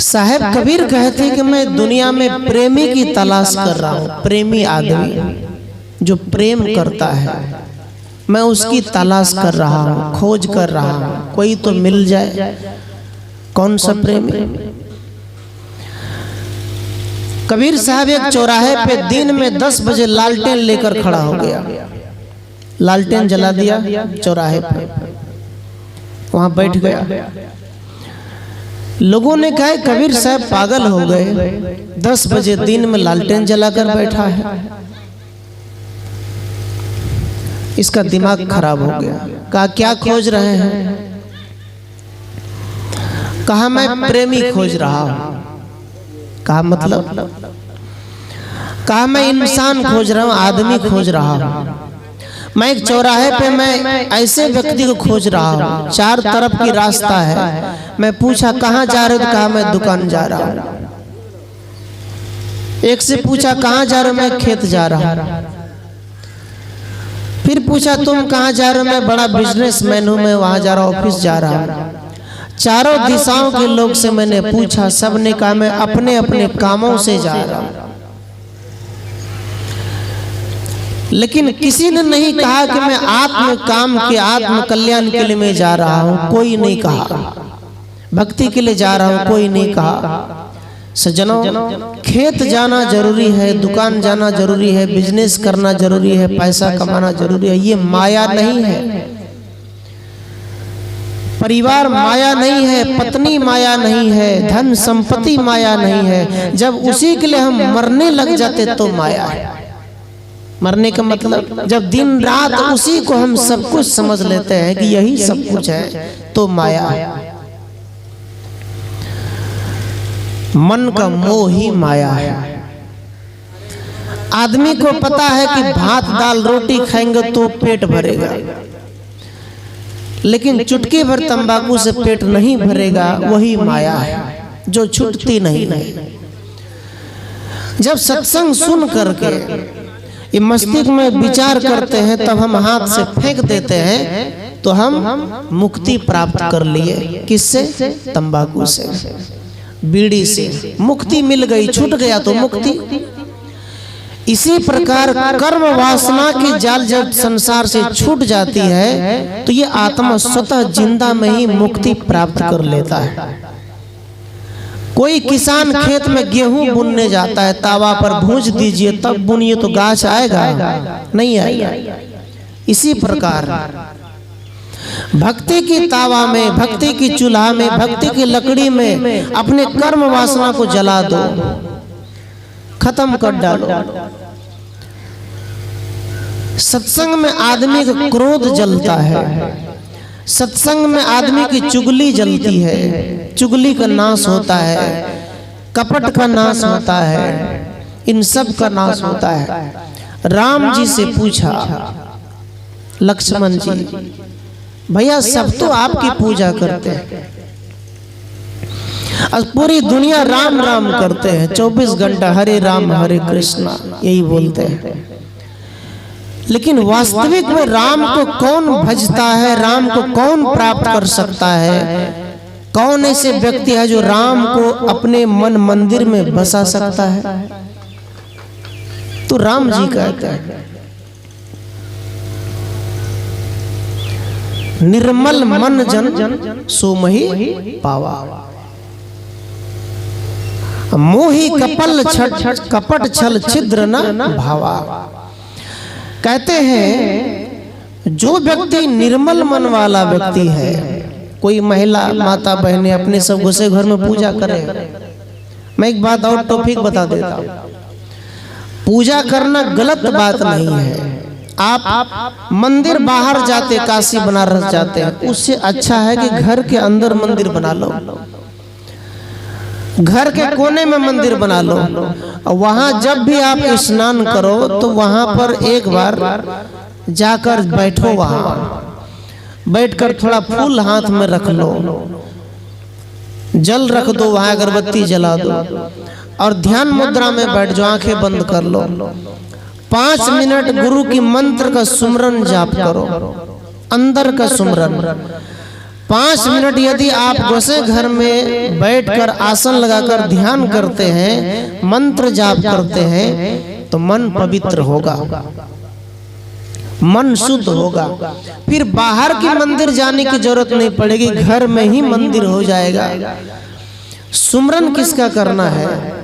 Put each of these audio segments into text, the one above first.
साहब कबीर कहते कि मैं दुनिया में प्रेमी की तलाश कर रहा हूँ। प्रेमी आदमी जो प्रेम करता है, मैं उसकी तलाश कर रहा हूँ, खोज कर रहा हूँ, कोई तो मिल जाए। कौन सा प्रेमी? कबीर साहब एक चौराहे पे दिन में 10 बजे लालटेन लेकर खड़ा हो गया। लालटेन जला दिया चौराहे पे, वहां बैठ गया। लोगों ने कहा कबीर साहब पागल हो गए, 10 बजे दिन में लालटेन जलाकर बैठा है, इसका दिमाग खराब हो गया। कहा क्या खोज रहे हैं? कहा मैं प्रेमी खोज रहा हूं। कहा मतलब? कहा मैं इंसान खोज रहा हूं, आदमी खोज रहा हूं। मैं एक चौराहे पे मैं ऐसे व्यक्ति को खोज रहा हूँ, 4 तरफ की रास्ता है। मैं पूछा कहाँ जा रहे हो? तो कहा मैं दुकान जा रहा हूँ। एक से पूछा कहाँ जा रहे हो? मैं खेत जा रहा हूँ। फिर पूछा तुम कहाँ जा रहे हो? मैं बड़ा बिजनेसमैन हूँ, मैं वहां जा रहा हूँ, ऑफिस जा रहा हूँ। चारों दिशाओं के लोग से मैंने पूछा, सबने कहा मैं अपने अपने कामों से जा रहा हूँ। लेकिन किसी ने नहीं कहा कि मैं आत्म काम के आत्म कल्याण के लिए मैं जा रहा हूं। कोई नहीं कहा भक्ति के लिए जा रहा हूं, कोई नहीं कहा। सज्जनों, खेत जाना जरूरी है, दुकान जाना जरूरी है, बिजनेस करना जरूरी है, पैसा कमाना जरूरी है, ये माया नहीं है। परिवार माया नहीं है, पत्नी माया नहीं है, धन संपत्ति माया नहीं है। जब उसी के लिए हम मरने लग जाते तो माया है। मरने का मतलब जब दिन रात उसी को हम सब कुछ समझ लेते हैं कि यही सब कुछ है तो माया है। मन का मोह ही माया है। आदमी को पता है कि भात दाल रोटी खाएंगे तो पेट भरेगा, लेकिन चुटकी भर तंबाकू से पेट नहीं भरेगा, वही माया है जो छूटती नहीं है। जब सत्संग सुन करके ये मस्तिष्क में विचार करते हैं, तब हम हाथ से फेंक देते हैं तो हम मुक्ति प्राप्त कर लिए। किससे? तंबाकू से, बीड़ी से मुक्ति मिल गई, छूट गया तो मुक्ति। इसी प्रकार कर्म वासना की जाल जब संसार से छूट जाती है तो ये आत्मा स्वतः जिंदा में ही मुक्ति प्राप्त कर लेता है। कोई किसान खेत में गेहूं बुनने जाता है, तावा पर भूंज दीजिए तब बुनिए तो गाछ आएगा? नहीं आएगा। इसी प्रकार भक्ति की तावा में, भक्ति की चूल्हा में, भक्ति की लकड़ी में अपने कर्म वासना को जला दो, खत्म कर डालो। सत्संग में आदमी का क्रोध जलता है, सत्संग में आदमी की चुगली जलती है, चुगली का नाश होता है, कपट का नाश होता है, इन सब का नाश होता है। राम जी से पूछा लक्ष्मण जी, भैया सब तो आपकी पूजा करते हैं, पूरी दुनिया राम राम करते हैं, 24 घंटा हरे राम हरे कृष्णा यही बोलते हैं, लेकिन वास्तविक में राम को कौन भजता है? राम को कौन प्राप्त कर सकता है? कौन ऐसे व्यक्ति है जो राम को अपने मन मंदिर में बसा सकता है? तो राम जी कहते हैं निर्मल मन जन सोमहि पावा, मोहि कपल कपट छल छिद्र न भावा। कहते हैं जो व्यक्ति निर्मल मन वाला व्यक्ति है, कोई महिला माता बहनें अपने सब घुसे घर में पूजा करे। मैं एक बात और टॉपिक बता देता हूँ, पूजा करना गलत बात नहीं है। आप मंदिर बाहर जाते, काशी बनारस जाते हैं, उससे अच्छा है कि घर के अंदर मंदिर बना लो, घर के कोने में मंदिर बना लो। वहां जब भी आप स्नान करो तो वहां पर एक बार जाकर बैठो, वहां बैठकर थोड़ा फूल हाथ में रख लो, जल रख दो, वहां अगरबत्ती जला दो और ध्यान मुद्रा में बैठ जाओ, आंखें बंद कर लो। 5 मिनट गुरु की मंत्र का सुमरन जाप करो, अंदर का सुमरन। 5 मिनट यदि आप गोसे घर में बैठकर आसन लगाकर ध्यान करते हैं, मंत्र जाप करते हैं, तो मन पवित्र होगा, मन शुद्ध होगा। फिर बाहर के मंदिर जाने की जरूरत नहीं पड़ेगी, घर में ही मंदिर हो जाएगा। सुमरन किसका करना है?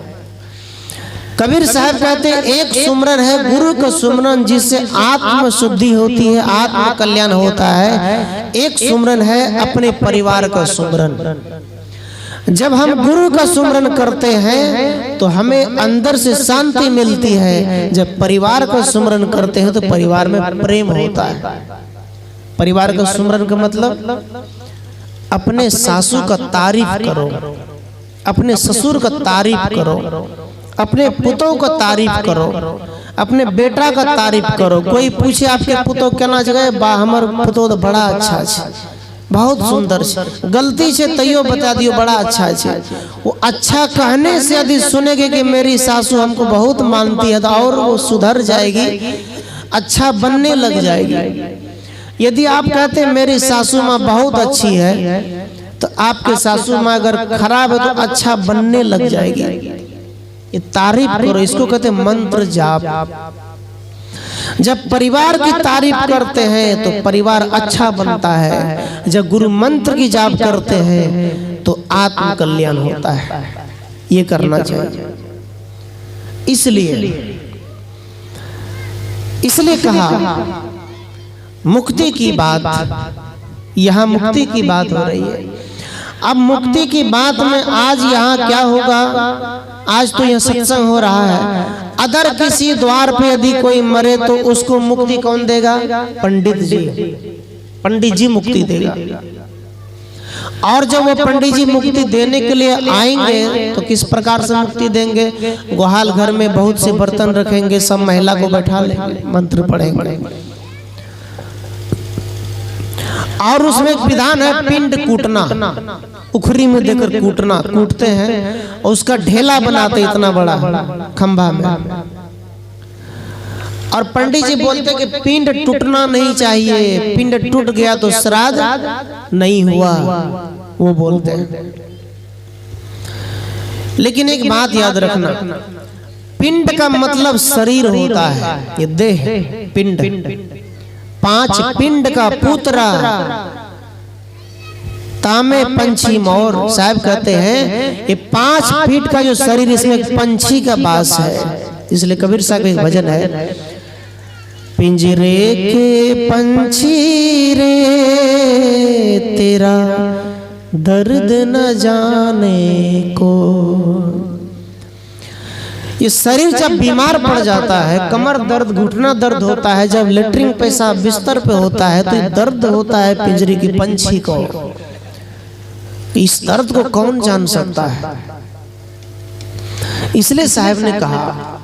कबीर साहब कहते हैं एक सुमरन है गुरु का सुमरन, जिससे आत्म शुद्धि होती है, आत्म कल्याण होता है। एक सुमरन है अपने परिवार का सुमरन। जब हम गुरु का सुमरन करते हैं तो हमें अंदर से शांति मिलती है। जब परिवार का सुमरन करते हैं तो परिवार में प्रेम होता है। परिवार का सुमरन का मतलब अपने सासू का तारीफ करो, अपने ससुर का तारीफ करो, अपने पुतों का तारीफ करो, अपने बेटा का तारीफ करो। कोई पूछे आपके पुतों केना जगह, बा हमर पुतों तो बड़ा अच्छा है, बहुत सुंदर है, गलती से तैयो बता दियो बड़ा अच्छा है। वो अच्छा कहने से यदि सुनेगे कि मेरी सासू हमको बहुत मानती है, तो और वो सुधर जाएगी, अच्छा बनने लग जाएगी। यदि आप कहते हैं मेरी सासू माँ बहुत अच्छी है, तो आपके सासू माँ अगर खराब है तो अच्छा बनने लग जाएगी। ये तारीफ करो, इसको कहते हैं मंत्र जाप। जब परिवार की तारीफ करते हैं तो परिवार अच्छा बनता है। जब गुरु मंत्र की जाप करते हैं तो आत्म कल्याण होता है। ये करना चाहिए। इसलिए कहा मुक्ति की बात, यहाँ मुक्ति की बात हो रही है। अब मुक्ति की बात में आज यहाँ क्या होगा? आज तो यह सत्संग हो रहा है। अदर किसी द्वार पे यदि कोई मरे तो उसको मुक्ति कौन देगा? पंडित जी। पंडित जी मुक्ति देगा। और जब वो पंडित जी मुक्ति देने के लिए आएंगे तो किस प्रकार से मुक्ति देंगे? गुहाल घर में बहुत से बर्तन रखेंगे, सब महिला को बैठा लेंगे, मंत्र पढ़ेंगे, और उसमें एक विधान है पिंड कूटना, उखरी में देकर कूटना, कूटते हैं और उसका ढेला बनाते इतना बड़ा खंभा में। और पंडित जी बोलते कि पिंड टूटना नहीं चाहिए, पिंड टूट गया तो श्राद्ध नहीं हुआ, वो बोलते हैं। लेकिन एक बात याद रखना, पिंड का मतलब शरीर होता है, ये देह पिंड। 5 पिंड का पुत्रा तामे पंछी मोर। साहब कहते हैं ये 5 फीट का जो शरीर, इसमें एक पंछी का बास है। इसलिए कबीर साहब एक भजन है, पिंजरे के पंछी रे तेरा दर्द न जाने को। ये शरीर जब बीमार पड़ जाता है, कमर दर्द, घुटना दर्द होता है, जब लेटरिन पेशाब बिस्तर पे होता है तो ये दर्द होता है पिंजरे की पंछी को। इस दर्द को कौन जान सकता है? इसलिए साहब ने कहा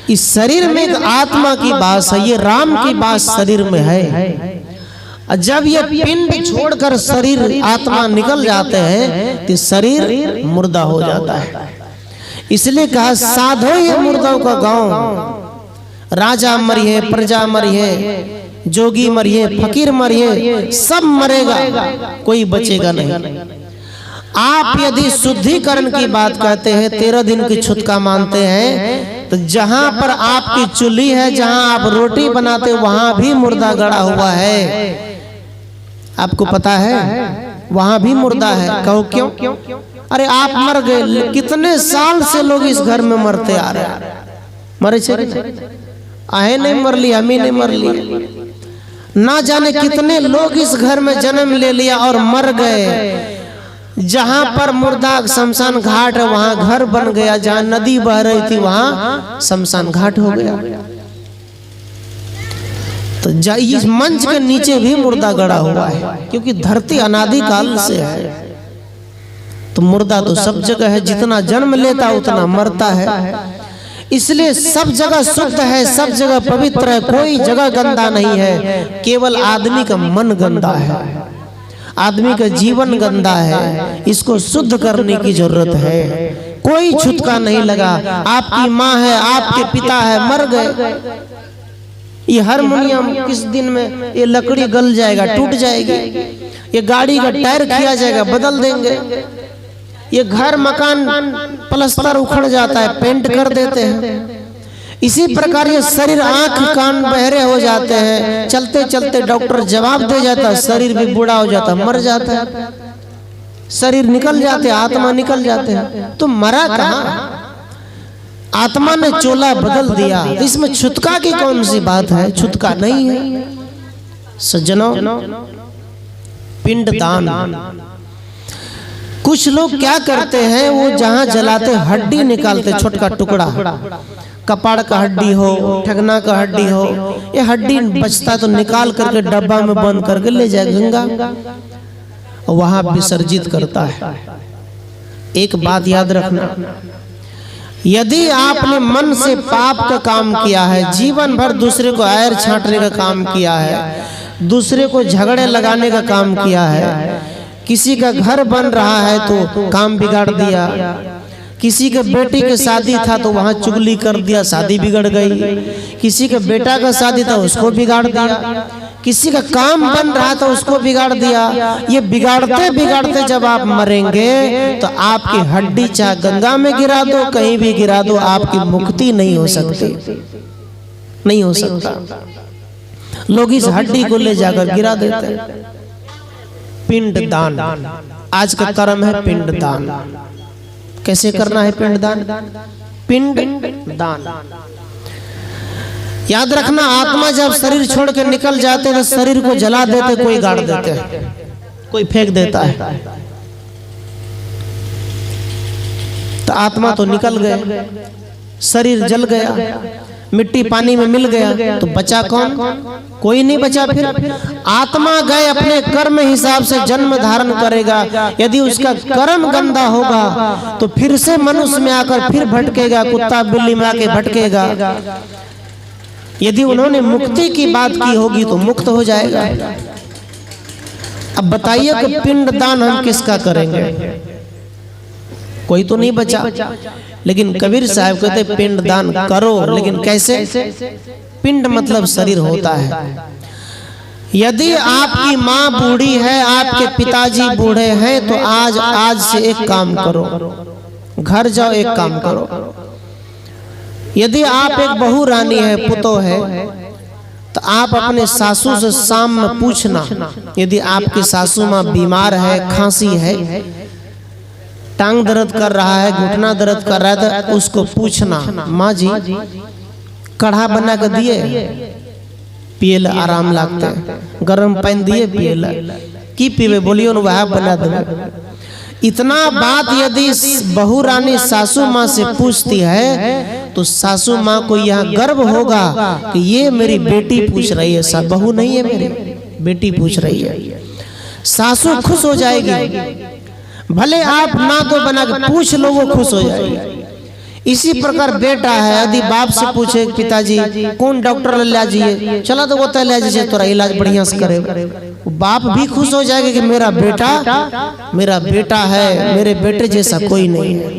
इस शरीर में एक आत्मा की बास है, ये राम की बास शरीर में है। जब ये पिंड छोड़कर शरीर आत्मा निकल जाते हैं तो शरीर मुर्दा हो जाता है। इसलिए कहा साधो ये मुर्दों का गांव, राजा मरिए, प्रजा मरिए, जोगी मरिए, फकीर मरिए, सब मरेगा, कोई बचेगा नहीं। आप यदि शुद्धिकरण की बात कहते हैं, 13 दिन की छुतका मानते हैं, तो जहां पर आपकी चूल्ही है, जहां आप रोटी बनाते वहां भी मुर्दा गड़ा हुआ है। आपको पता है वहां भी मुर्दा है। कहो क्यों? अरे आप मर गए, कितने साल से लोग इस घर में मरते आ रहे हैं, मरे आए नहीं मर लिया, हम ही नहीं मर लिया। ना जाने कितने लोग इस घर में जन्म ले लिया और मर गए। जहां पर मुर्दा शमशान घाट है वहां घर बन गया, जहां नदी बह रही थी वहां शमशान घाट हो गया। तो इस मंच के नीचे भी मुर्दा गड़ा हुआ है, क्योंकि धरती अनादि काल से है। तो मुर्दा तो सब जगह है, जितना जन्म लेता उतना मरता है। इसलिए सब जगह शुद्ध है, सब जगह पवित्र है, कोई जगह गंदा नहीं है। केवल आदमी का मन गंदा है, आदमी का जीवन गंदा है, इसको शुद्ध करने की जरूरत है। कोई छुटका नहीं लगा। आपकी माँ है, आपके पिता है, मर गए, ये हारमोनियम किस दिन में ये लकड़ी गल जाएगा, टूट जाएगी। ये गाड़ी का टायर खिया जाएगा, बदल देंगे। ये घर मकान प्लास्टर उखड़ जाता है, पेंट कर देते हैं। इसी प्रकार ये शरीर, आंख कान बहरे हो जाते हैं, चलते चलते डॉक्टर जवाब दे जाता है, शरीर भी बूढ़ा हो जाता है, मर जाता है। शरीर निकल जाते, आत्मा निकल जाते हैं। तो मरा कहाँ? आत्मा ने चोला बदल दिया। इसमें छुटका की कौन सी बात है? छुटका नहीं है सज्जनों। पिंडदान, कुछ लोग क्या करते हैं, वो जहां जलाते हड्डी निकालते, छोटा टुकड़ा, कपाड़ का हड्डी हो, ठगना का हड्डी हो, ये हड्डी बचता तो निकाल करके डब्बा में बंद करके ले जाए गंगा, वहां विसर्जित करता है। एक बात याद रखना, यदि आपने मन से पाप का काम किया है, जीवन भर दूसरे को आयर छांटने का काम किया है, दूसरे को झगड़े लगाने का काम किया है, किसी का घर बन रहा है तो काम बिगाड़ दिया, किसी के बेटी के शादी था तो वहां चुगली कर दिया, शादी बिगड़ गई, किसी के बेटा का शादी था उसको बिगाड़ दिया, किसी का काम बन रहा था उसको बिगाड़ दिया। ये बिगाड़ते बिगाड़ते जब आप मरेंगे तो आपकी हड्डी चाहे गंगा में गिरा दो, कहीं भी गिरा दो, आपकी मुक्ति नहीं हो सकती, नहीं हो सकता। लोग इस हड्डी को ले जाकर गिरा देते हैं। पिंडदान, आज का कर्म है पिंडदान। कैसे करना है पिंडदान? पिंडदान याद रखना, आत्मा जब शरीर छोड़ के निकल जाते तो शरीर को जला देते, कोई गाड़ देते, कोई फेंक देता है। तो आत्मा तो निकल गए, शरीर जल गया, मिट्टी पानी में मिल गया, तो बचा कौन? कोई नहीं बचा। फिर आत्मा गए अपने कर्म हिसाब से जन्म धारण करेगा। यदि उसका कर्म गंदा होगा तो फिर से मनुष्य में आकर फिर भटकेगा, कुत्ता बिल्ली में आके भटकेगा। यदि उन्होंने मुक्ति की बात की होगी तो मुक्त हो जाएगा। अब बताइए कि पिंडदान हम किसका करेंगे? कोई तो नहीं बचा। लेकिन कबीर साहब कहते पिंडदान करो, लेकिन कैसे? पिंड मतलब शरीर होता है। यदि आपकी माँ बूढ़ी है, आपके पिताजी बूढ़े हैं, तो आज से एक काम करो, घर जाओ, एक काम करो। यदि आप एक बहू रानी है, पुतो है, तो आप अपने सासू से शाम में पूछना, यदि आपकी सासू माँ बीमार है, खांसी है, टांग दर्द कर रहा है, घुटना दर्द कर रहा है, तो उसको पूछना, माँ जी काढ़ा बना के दिए, पिए आराम लगता है, गर्म पानी दिए पिए की पीवे, बोलियो न वह बना दे। इतना बात यदि बहू रानी सासू माँ से पूछती है तो सासू माँ को यह गर्व होगा कि ये मेरी बेटी पूछ रही है, सब बहू नहीं है, मेरी बेटी पूछ रही है। सासू खुश हो जाएगी, भले आप ना तो बना के पूछ लो, वो खुश हो जाएगी। इसी प्रकार बेटा है, यदि बाप से पूछे पिताजी कौन डॉक्टर ले जाइए, चला तो वो तय ले जाइए, तोरा इलाज बढ़िया से करे, बाप भी खुश हो जाएगा कि मेरा बेटा है, मेरे बेटे जैसा कोई नहीं है,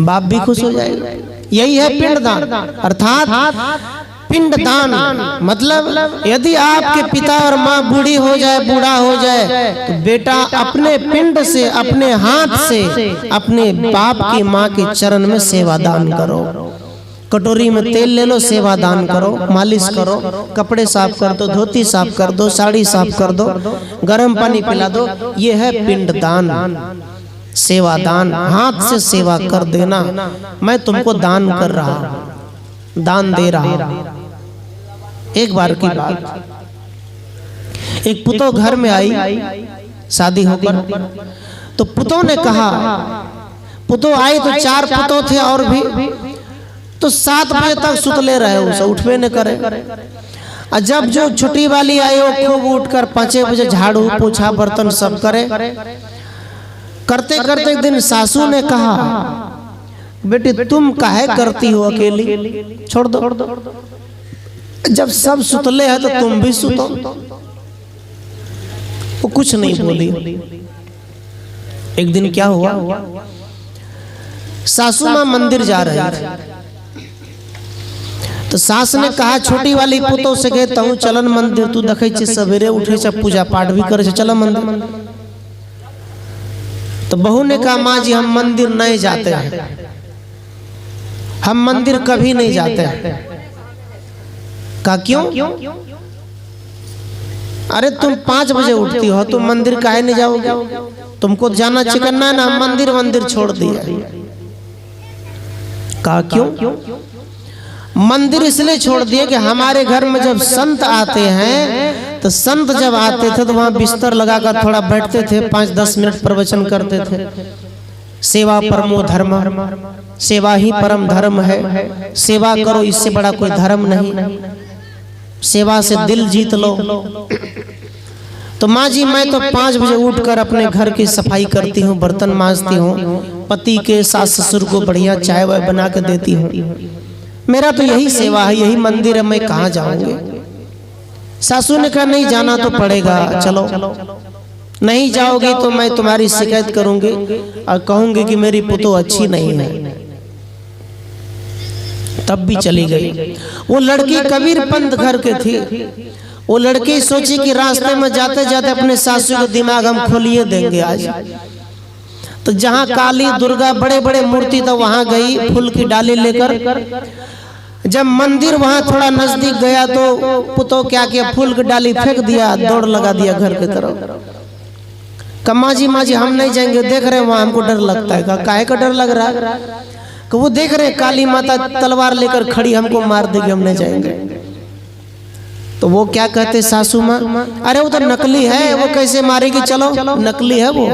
बाप भी खुश हो जाएगा। यही है पिंडदान। अर्थात पिंडदान मतलब यदि आपके पिता और माँ बूढ़ी हो जाए, बूढ़ा हो जाए, तो बेटा अपने पिंड से, अपने हाथ से अपने बाप की माँ के चरण में सेवा दान करो। कटोरी में तेल ले लो, सेवा दान करो, मालिश करो, कपड़े साफ कर दो, धोती साफ कर दो, साड़ी साफ कर दो, गर्म पानी पिला दो। ये है पिंडदान, सेवा दान। हाथ से सेवा कर देना, मैं तुमको दान कर रहा हूं, दान दे रहा हूं। एक बार की बात, एक पुतो घर में आई शादी होकर, तो पुतों ने कहा, पुतो आई तो 4 पुतो थे और भी, तो 7 बजे तक सुतले रहे, उसे उठवे न करे। और जब जो छुट्टी वाली आई वो खूब उठकर 5 बजे झाड़ू पोछा बर्तन सब करे। करते करते एक दिन सासू ने कहा, बेटी तुम काहे करती हो अकेली, छोड़ दो, जब सब सुतले हैं तो तुम भी सुतो। वो कुछ नहीं बोली। एक दिन क्या हुआ, सासू माँ मंदिर जा रही थी, तो तो सास ने कहा छोटी वाली पुतों से गए तहु चलन मंदिर, तू देखे छे सवेरे उठे छे पूजा पाठ भी करे छे, चल मंदिर। तो बहू ने कहा माँ जी हम मंदिर नहीं जाते हैं, हम मंदिर कभी नहीं जाते हैं। कहा क्यों? अरे तुम 5 बजे उठती हो, तुम मंदिर काहे नहीं जाओगे? तुमको जाना चिकना ना, मंदिर मंदिर छोड़ दिया। कहा क्यों? मंदिर इसलिए छोड़ दिए कि हमारे घर में जब संत आते हैं तो संत जब आते थे तो वहां बिस्तर लगाकर थोड़ा बैठते थे, 5-10 मिनट प्रवचन करते थे। सेवा परमो धर्म, सेवा ही परम धर्म है, सेवा करो, इससे बड़ा कोई धर्म नहीं, सेवा से दिल जीत लो। तो माँ जी मैं तो 5 बजे उठकर अपने घर की सफाई करती हूँ, बर्तन मांजती हूँ, पति के सास ससुर को बढ़िया चाय वाय बना के देती हूँ, मेरा तो यही सेवा है, यही मंदिर है, मैं कहाँ जाऊंगी? सासू ने कहा नहीं जाना तो पड़ेगा, चलो। नहीं जाओगी तो मैं तुम्हारी शिकायत करूंगी और कहूंगी कि मेरी पुतो अच्छी नहीं है। तब भी चली गई। वो लड़की कबीर पंथ घर के थी। वो लड़की सोची कि रास्ते में जाते जाते अपने सासू का दिमाग हम खोलिए देंगे आज। तो जहाँ काली दुर्गा बड़े बड़े मूर्ति था वहां गई फूल की डाली लेकर। जब मंदिर वहां थोड़ा नजदीक गया तो पुतो क्या किया, फूल की डाली फेंक दिया, दौड़ लगा दिया घर की तरफ। कम्मा जी माँ जी हम नहीं जाएंगे, देख रहे हैं वहां हमको डर लगता है। काहे का डर लग रहा है? कि वो देख रहे हैं काली माता तलवार लेकर खड़ी, हमको मार देगी, हम नहीं जाएंगे। तो वो क्या कहते सासू माँ, अरे वो तो नकली है, वो कैसे मारेगी, चलो नकली है वो।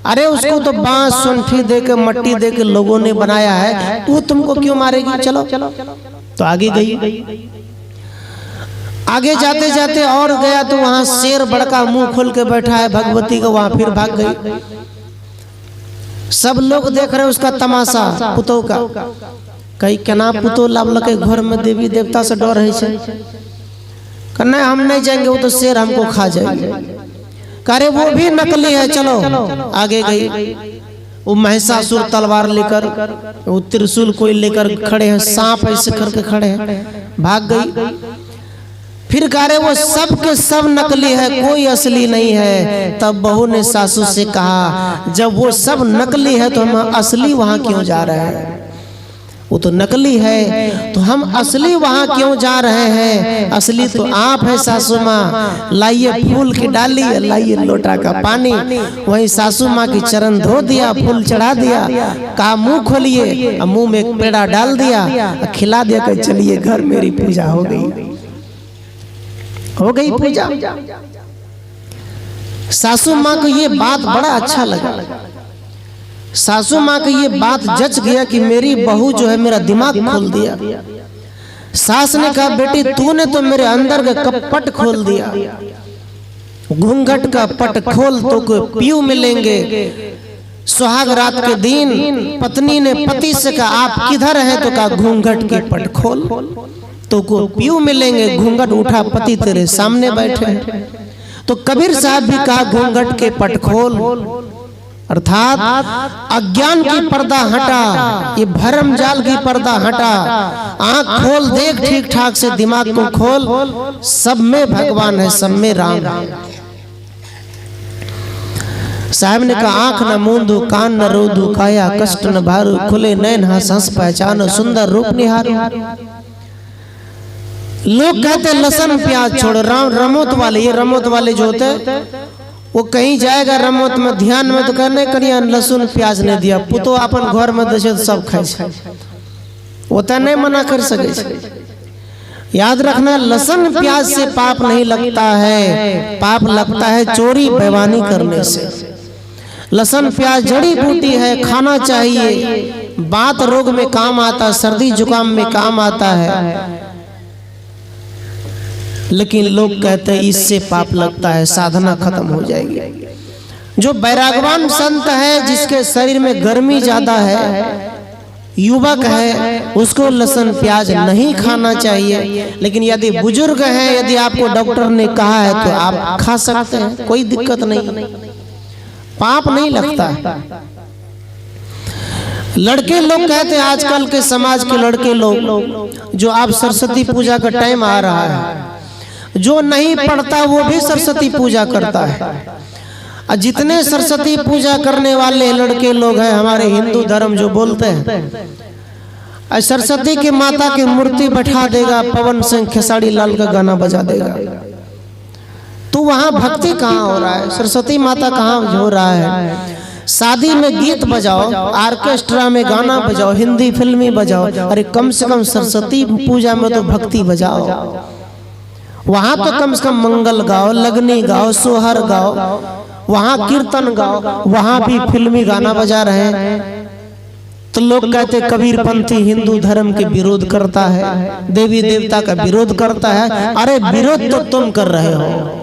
अरे उसको तो बांस सुंठी दे के मट्टी दे के लोगों ने बनाया है, वो तुमको क्यों मारेगी, चलो। तो आगे गई। आगे जाते जाते और गया तो वहां शेर बड़का मुंह खोल के बैठा है भगवती का, वहां फिर भाग गई। सब लोग देख रहे उसका तमाशा पुतो का। कई केना पुतो लाभ के घर में देवी देवता से डर है, नहीं हम नहीं जाएंगे, वो तो शेर हमको खा जाएंगे। अरे वो भी नकली है, चलो। आगे गई। वो महिषासुर तलवार लेकर, वो त्रिशूल कोई लेकर खड़े हैं, सांप ऐसे करके खड़े हैं, भाग गई। फिर कह रहे वो सब के सब नकली है, कोई असली नहीं है। तब बहू ने सासू से कहा जब वो सब नकली है तो हम असली वहां क्यों जा रहे हैं? वो तो नकली है तो हम असली वहां क्यों जा रहे हैं? असली तो आप है सासू माँ। लाइए फूल की डाली, लाइए लोटा का पानी। वही सासू माँ की चरण धो दिया, फूल चढ़ा दिया, कहा मुंह खोलिए, मुंह में एक पेड़ा डाल दिया, खिला दिया कि चलिए घर, मेरी पूजा हो गई। हो गई पूजा। सासू माँ को ये बात बड़ा अच्छा लगा। सासू माँ को ये बात जच गया कि मेरी बहू जो है मेरा दिमाग खोल दिया। सास ने कहा बेटी तूने तो मेरे अंदर का कपट खोल दिया, घूंघट का पट खोल तो कोई पीयू मिलेंगे। सुहाग रात के दिन पत्नी ने पति से कहा आप किधर हैं? तो कहा घूंघट के पट खोल तो को पीयू मिलेंगे। घूंघट उठा, पति तेरे सामने बैठे। तो कबीर साहब भी कहा घूंघट के पट खोल, अर्थात अज्ञान की पर्दा हटा, ये भरम जाल की पर्दा हटा, आंख खोल, देख ठीक ठाक से, दिमाग को खोल, सब में भगवान है, सब में राम है। साहब ने कहा आंख न मूंदू, कान न रोदू, काया कष्ट न भारू, खुले नैन हंस हंस पहचानो, सुंदर रूप निहारो। लोग कहते लहसुन प्याज छोड़, रमोत वाले, ये रमोत वाले जो होते वो कहीं जाएगा रमोत में ध्यान में तो कहने करिया लहसुन प्याज नहीं दिया, पुतो अपन घर में दे सब खाए, वो तो नहीं मना कर सके। याद रखना लहसुन प्याज से पाप नहीं लगता है, पाप लगता है चोरी बेईमानी करने से। लहसुन प्याज जड़ी बूटी है, खाना चाहिए, बात रोग में काम आता, सर्दी जुकाम में काम आता है। लेकिन लोग कहते हैं इससे पाप लगता है, साधना खत्म हो जाएगी। जो बैरागवान संत है, जिसके शरीर में गर्मी ज्यादा है, युवक है, उसको लहसुन प्याज नहीं खाना चाहिए। लेकिन यदि बुजुर्ग है, यदि आपको डॉक्टर ने कहा है तो आप खा सकते हैं, कोई दिक्कत नहीं, पाप नहीं लगता है। लड़के लोग कहते हैं, आजकल के समाज के लड़के लोग, जो आप सरस्वती पूजा का टाइम आ रहा है, जो नहीं पढ़ता वो भी सरस्वती पूजा करता है। और जितने सरस्वती पूजा करने वाले लड़के लोग हैं हमारे हिंदू धर्म जो बोलते हैं, सरस्वती की माता की मूर्ति बैठा देगा, पवन सिंह खेसारी लाल का गाना बजा देगा, तो वहां भक्ति कहाँ हो रहा है? सरस्वती माता कहाँ हो रहा है? शादी में गीत बजाओ, ऑर्केस्ट्रा में गाना बजाओ, हिंदी फिल्मी बजाओ, अरे कम से कम सरस्वती पूजा में तो भक्ति बजाओ। वहां तो कम से कम मंगल गाओ, लगनी गाओ, सोहर गाओ, वहां कीर्तन गाओ, वहां भी फिल्मी गाना बजा रहे हैं। तो लोग कहते कबीरपंथी हिंदू धर्म के विरोध करता है, देवी देवता का विरोध करता है। अरे विरोध तो तुम कर रहे हो।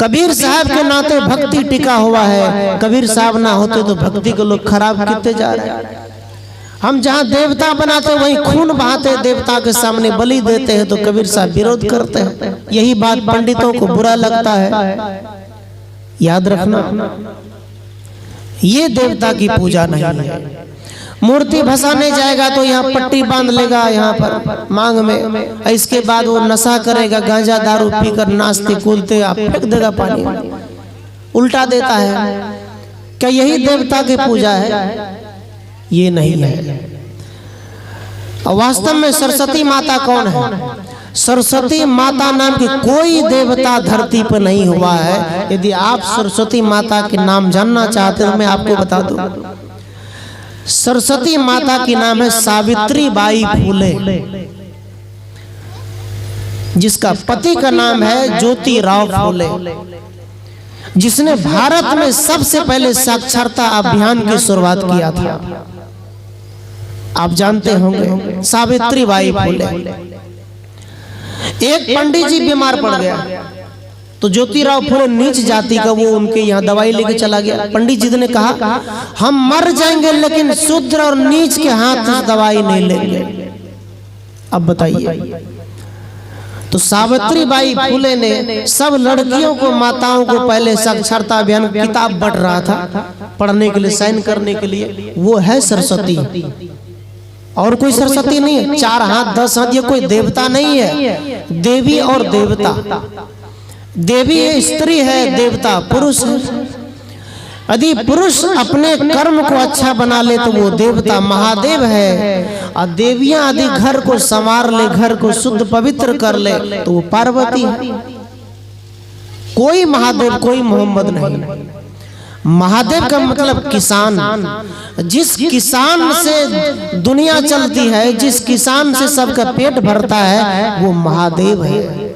कबीर साहब के नाते भक्ति टिका हुआ है, कबीर साहब ना होते तो भक्ति को लोग खराब करते जा रहे हैं। हम जहाँ देवता बनाते वहीं खून बहाते, देवता के सामने बलि देते हैं, तो कबीर साहब विरोध करते हैं। यही बात पंडितों को बुरा लगता है, याद रखना। ये देवता की पूजा नहीं है। मूर्ति भसाने जाएगा तो यहाँ पट्टी बांध लेगा यहाँ पर मांग में, इसके बाद वो नशा करेगा, गांजा दारू पीकर नाचते कूदते आप फेंक देगा पानी में, उल्टा देता है। क्या यही देवता की पूजा है? ये नहीं है। वास्तव में सरस्वती माता कौन है? सरस्वती माता नाम की कोई देवता धरती पर नहीं हुआ है। यदि आप सरस्वती माता के नाम जानना चाहते हो मैं आपको बता दूं, सरस्वती माता की नाम है सावित्री बाई फूले, जिसका पति का नाम है ज्योतिराव फूले, जिसने भारत में सबसे पहले साक्षरता अभियान की शुरुआत किया था। आप जानते होंगे सावित्री बाई फूले। एक पंडित जी बीमार पड़ गया तो ज्योतिराव फूले नीच जाति का वो उनके यहाँ दवाई लेके चला गया। पंडित जी ने कहा हम मर जाएंगे लेकिन शूद्र और नीच के हाथ से दवाई नहीं लेंगे। अब बताइए, तो सावित्री बाई फूले ने सब लड़कियों को, माताओं को पहले साक्षरता अभियान किताब बढ़ रहा था पढ़ने के लिए, साइन करने के लिए। वो है सरस्वती, और कोई सरस्वती नहीं है। 4 हाथ 10 हाथ ये कोई देवता नहीं है। देवी और देवता, देवी स्त्री है, देवता पुरुष है। यदि पुरुष अपने कर्म को अच्छा बना ले तो वो देवता महादेव है, और देवियां यदि घर को संवार ले, घर को शुद्ध पवित्र कर ले तो वो पार्वती है। कोई महादेव कोई मोहम्मद नहीं। महादेव का मतलब किसान। जिस किसान से दुनिया चलती है, जिस किसान से सबका पेट भरता है, वो महादेव है।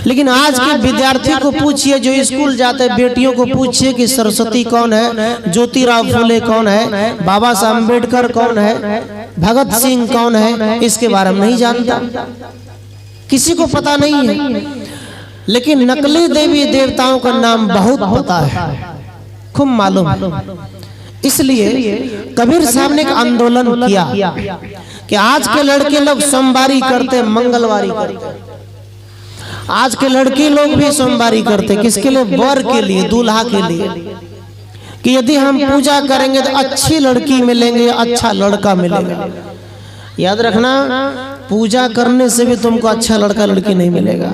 लेकिन आज के विद्यार्थी को पूछिए, जो स्कूल जाते हैं, बेटियों को पूछिए कि सरस्वती कौन है, ज्योतिराव फूले कौन है, बाबा साहब अम्बेडकर कौन है, भगत सिंह कौन है, इसके बारे में नहीं जानता, किसी को पता नहीं है। लेकिन नकली देवी देवताओं का नाम बहुत पता है, खूब मालूम। इसलिए कबीर साहब ने एक आंदोलन किया कि आज के लड़के लोग सोमवारी करते, मंगलवारी करते। आज के लड़के लोग भी सोमवारी करते, किसके लिए? वर के लिए, दूल्हा के लिए, कि यदि हम पूजा करेंगे तो अच्छी लड़की मिलेंगे, अच्छा लड़का मिलेगा। याद रखना, पूजा करने से भी तुमको अच्छा लड़का लड़की नहीं मिलेगा।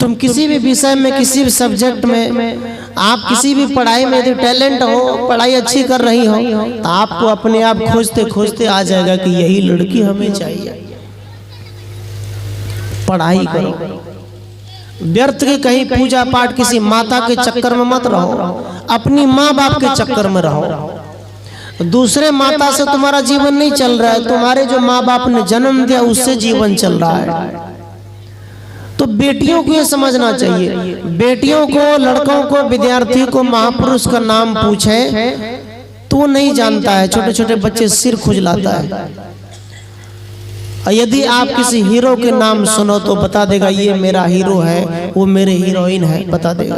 तुम किसी भी विषय में, किसी भी सब्जेक्ट में, आप किसी भी पढ़ाई में यदि टैलेंट हो, पढ़ाई अच्छी कर रही हो, तो आपको अपने आप खोजते खोजते आ जाएगा कि यही लड़की हमें चाहिए। पढ़ाई करो, व्यर्थ के कहीं पूजा पाठ किसी माता के चक्कर में मत रहो, अपनी माँ बाप के चक्कर में रहो। दूसरे माता से तुम्हारा जीवन नहीं चल रहा है, तुम्हारे जो माँ बाप ने जन्म दिया उससे जीवन चल रहा है। तो बेटियों को ये समझना चाहिए, बेटियों को, लड़कों को, विद्यार्थी को महापुरुष का नाम पूछे तो वो नहीं जानता है। छोटे छोटे बच्चे सिर खुजलाता है। यदि आप किसी हीरो के नाम सुनो तो बता देगा ये मेरा हीरो है, वो मेरे हीरोइन है, बता देगा।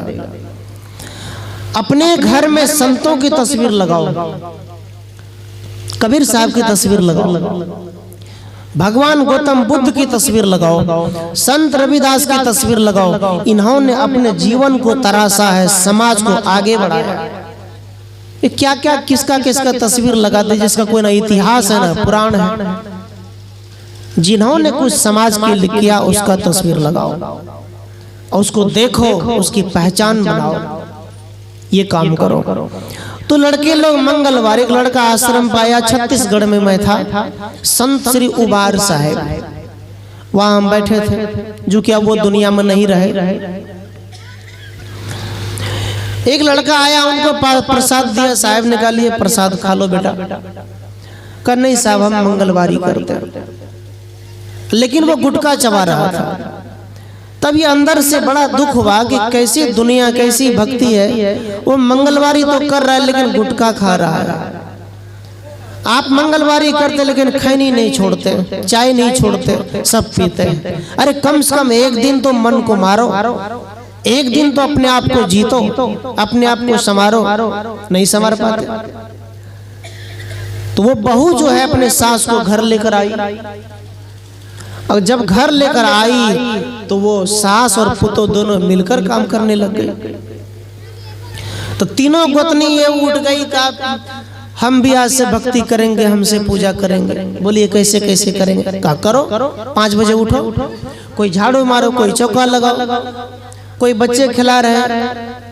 अपने घर में संतों की तस्वीर लगाओ, कबीर साहब की तस्वीर लगाओ, भगवान गौतम बुद्ध की तस्वीर लगाओ, संत रविदास की तस्वीर लगाओ। इन्होंने अपने जीवन को तराशा है, समाज को आगे बढ़ाया। ये क्या क्या किसका किसका तस्वीर लगा दे जिसका कोई ना इतिहास है ना पुराण है। जिन्होंने कुछ समाज के लिए किया उसका तस्वीर लगाओ और उसको देखो, उसकी पहचान बनाओ, ये काम करो। तो लड़के लोग मंगलवार एक लड़का आश्रम पाया, छत्तीसगढ़ में मैं था, संत श्री उबार साहेब, वहां हम बैठे थे, जो कि अब वो दुनिया में नहीं रहे। एक लड़का आया, उनको प्रसाद दिया, साहब ने कहा लिए प्रसाद खा लो बेटा। कहा नहीं साहब हम मंगलवारी करते हैं, लेकिन वो गुटखा चबा रहा था। तब ये अंदर से बड़ा दुख हुआ कि कैसी दुनिया, कैसी भक्ति है, वो मंगलवारी तो कर रहा है लेकिन गुटखा खा रहा है। आप मंगलवारी करते लेकिन खैनी नहीं छोड़ते, चाय नहीं छोड़ते, सब पीते। अरे कम से कम एक दिन तो मन को मारो, एक दिन तो अपने आप को जीतो, अपने आप को संवारो। नहीं संवार पाते। तो वो बहू जो है अपने सास को घर लेकर आई, और जब घर लेकर आई तो वो सास और पुतो दोनों मिलकर काम करने लग गए। तो तीनों गोतनी ये उठ गई, कहा हम भी आज से भक्ति करेंगे, हमसे पूजा करेंगे। बोलिए कैसे कैसे करेंगे? कहा करो, 5 बजे उठो, कोई झाड़ू मारो, कोई चौका लगाओ, कोई बच्चे खिला रहे,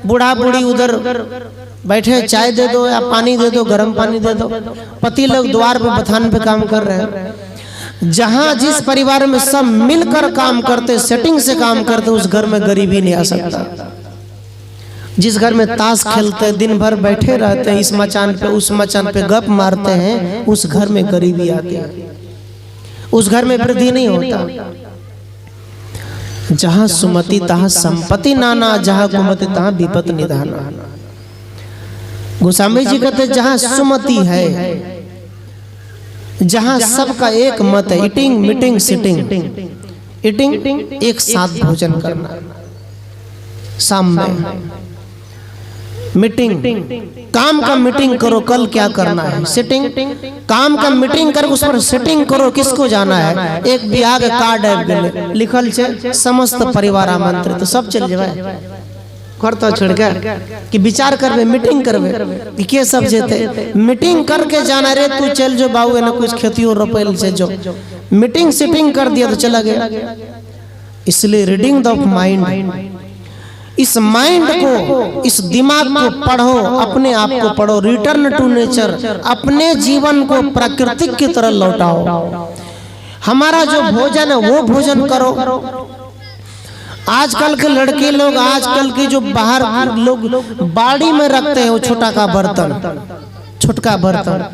बूढ़ा बूढ़ी उधर बैठे, चाय दे दो या पानी दे दो, गर्म पानी दे दो। पति लोग द्वार पे बथान पे काम कर रहे हैं। जहां जिस परिवार में सब मिलकर काम करते, सेटिंग से काम करते, उस घर में गरीबी नहीं आ सकता। जिस घर में ताश खेलते, दिन भर बैठे रहते हैं, इस मचान पे उस मचान पे गप मारते हैं, उस घर में गरीबी आती है, उस घर में वृद्धि नहीं होता। जहां सुमति तहां संपत्ति नाना, जहां कुमति तहां विपत निधाना। गोस्वामी जी कहते जहां सुमति है, जहां सबका एक मत है, ईटिंग मीटिंग सिटिंग, ईटिंग एक साथ भोजन करना, शाम में मीटिंग, काम का मीटिंग करो, कल क्या करना है, सिटिंग, काम का मीटिंग कर उस पर सेटिंग करो, किसको जाना है। एक ब्याह के कार्ड है लिखल छे, समस्त परिवार आमंत्रित, तो सब चल जाए। करता छोड़ के कि विचार करबे, मीटिंग करबे के सब जेते, मीटिंग करके जाना रे तू चल जो बाबू ना कुछ खेती और रोपल से जो मीटिंग सिटिंग कर दिया तो चला गया। इसलिए रीडिंग द माइंड, इस माइंड को, इस दिमाग को पढ़ो, अपने आप को पढ़ो, रिटर्न टू नेचर, अपने जीवन को प्राकृतिक की तरह लौटाओ। हमारा जो भोजन है वो भोजन करो। आजकल के लड़के लोग, आजकल के जो बाहर लोग बाड़ी में रखते हैं वो छोटा का बर्तन, छोटका बर्तन,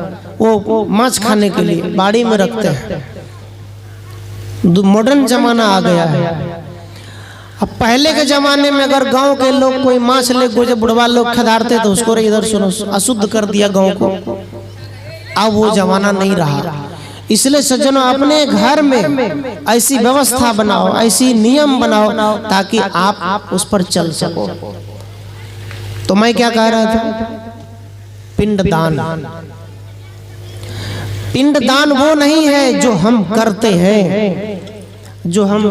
वो मांस खाने के लिए बाड़ी में रखते हैं। मॉडर्न जमाना आ गया है। अब पहले के जमाने में अगर गांव के लोग कोई मांस ले, जब बुढ़वा लोग खदारते तो उसको इधर सुनो अशुद्ध कर दिया गांव को। अब वो जमाना नहीं रहा। इसलिए सज्जनों अपने घर में ऐसी व्यवस्था बनाओ, ऐसी नियम बनाओ ताकि आप उस पर चल सको। तो मैं क्या कह रहा था, पिंडदान। पिंडदान वो नहीं है जो हम करते हैं, जो हम